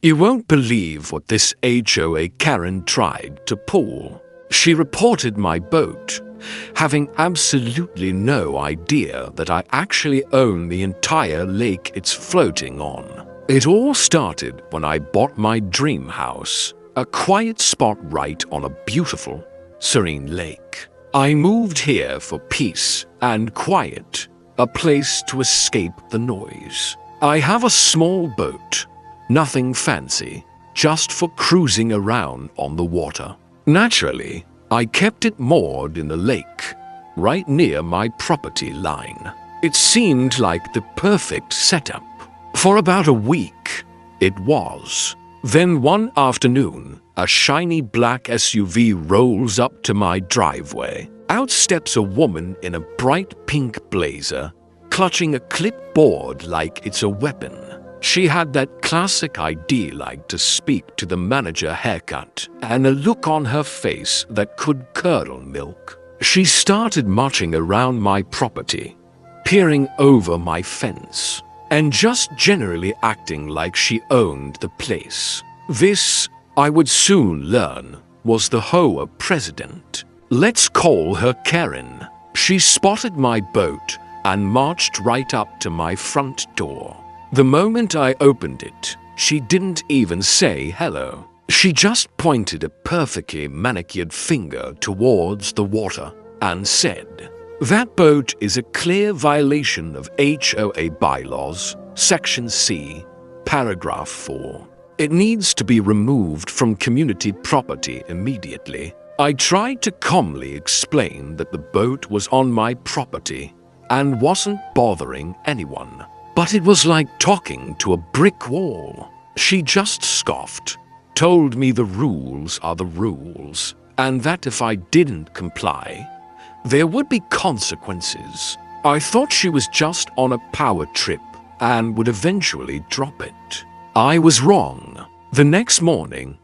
You won't believe what this HOA Karen tried to pull. She reported my boat, having absolutely no idea that I actually own the entire lake it's floating on. It all started when I bought my dream house, a quiet spot right on a beautiful, serene lake. I moved here for peace and quiet, a place to escape the noise. I have a small boat, nothing fancy, just for cruising around on the water. Naturally, I kept it moored in the lake, right near my property line. It seemed like the perfect setup. For about a week, it was. Then one afternoon, a shiny black SUV rolls up to my driveway. Out steps a woman in a bright pink blazer, clutching a clipboard like it's a weapon. She had that classic ID like to speak to the manager haircut and a look on her face that could curdle milk. She started marching around my property, peering over my fence, and just generally acting like she owned the place. This, I would soon learn, was the HOA president. Let's call her Karen. She spotted my boat and marched right up to my front door. The moment I opened it, she didn't even say hello. She just pointed a perfectly manicured finger towards the water and said, "That boat is a clear violation of HOA bylaws, Section C, Paragraph 4. It needs to be removed from community property immediately." I tried to calmly explain that the boat was on my property and wasn't bothering anyone. But it was like talking to a brick wall. She just scoffed, told me the rules are the rules, and that if I didn't comply, there would be consequences. I thought she was just on a power trip and would eventually drop it. I was wrong. The next morning,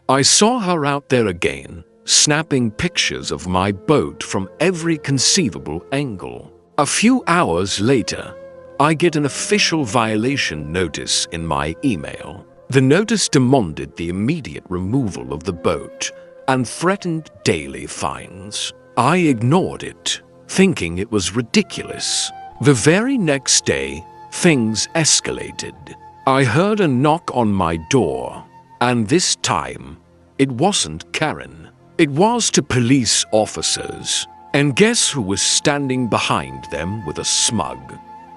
I saw her out there again, snapping pictures of my boat from every conceivable angle. A few hours later, I get an official violation notice in my email. The notice demanded the immediate removal of the boat and threatened daily fines. I ignored it, thinking it was ridiculous. The very next day, things escalated. I heard a knock on my door, and this time, it wasn't Karen. It was to police officers. And guess who was standing behind them with a smug,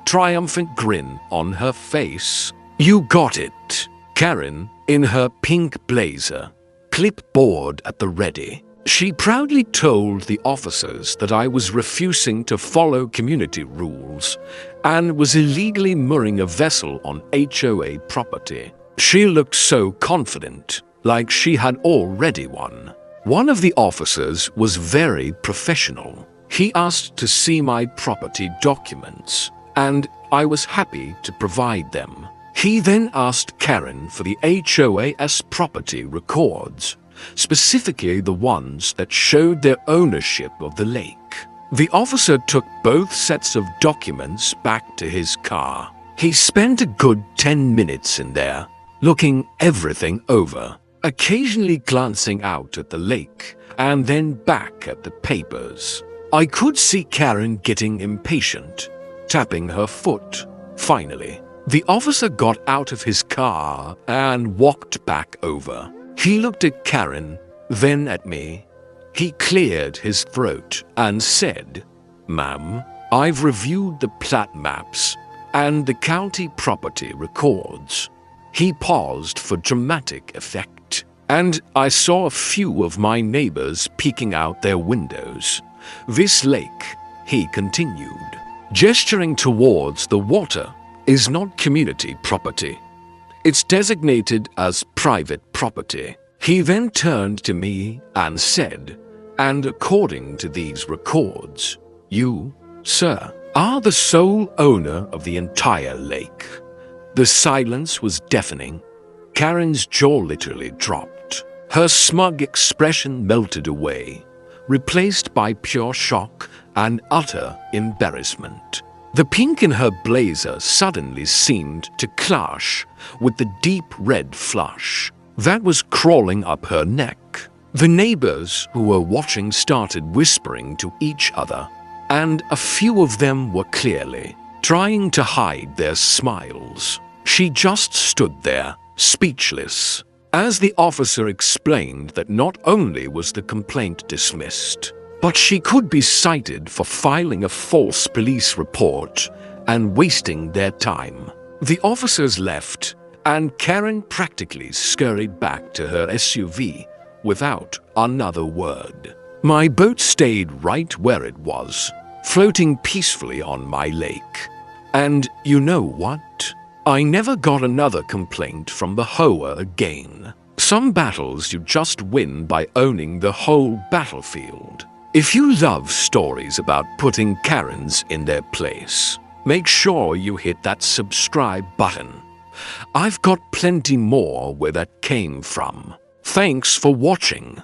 triumphant grin on her face? You got it. Karen, in her pink blazer, clipboard at the ready. She proudly told the officers that I was refusing to follow community rules and was illegally mooring a vessel on HOA property. She looked so confident, like she had already won. One of the officers was very professional. He asked to see my property documents, and I was happy to provide them. He then asked Karen for the HOA's property records, specifically the ones that showed their ownership of the lake. The officer took both sets of documents back to his car. He spent a good 10 minutes in there, looking everything over, occasionally glancing out at the lake and then back at the papers. I could see Karen getting impatient, tapping her foot. Finally, the officer got out of his car and walked back over. He looked at Karen, then at me. He cleared his throat and said, "Ma'am, I've reviewed the plat maps and the county property records." He paused for dramatic effect, and I saw a few of my neighbors peeking out their windows. "This lake," he continued, gesturing towards the water, "is not community property. It's designated as private property." He then turned to me and said, "And according to these records, you, sir, are the sole owner of the entire lake." The silence was deafening. Karen's jaw literally dropped. Her smug expression melted away, replaced by pure shock and utter embarrassment. The pink in her blazer suddenly seemed to clash with the deep red flush that was crawling up her neck. The neighbors who were watching started whispering to each other, and a few of them were clearly trying to hide their smiles. She just stood there, speechless, as the officer explained that not only was the complaint dismissed, but she could be cited for filing a false police report and wasting their time. The officers left, and Karen practically scurried back to her SUV without another word. My boat stayed right where it was, floating peacefully on my lake. And you know what? I never got another complaint from the HOA again. Some battles you just win by owning the whole battlefield. If you love stories about putting Karens in their place, make sure you hit that subscribe button. I've got plenty more where that came from. Thanks for watching.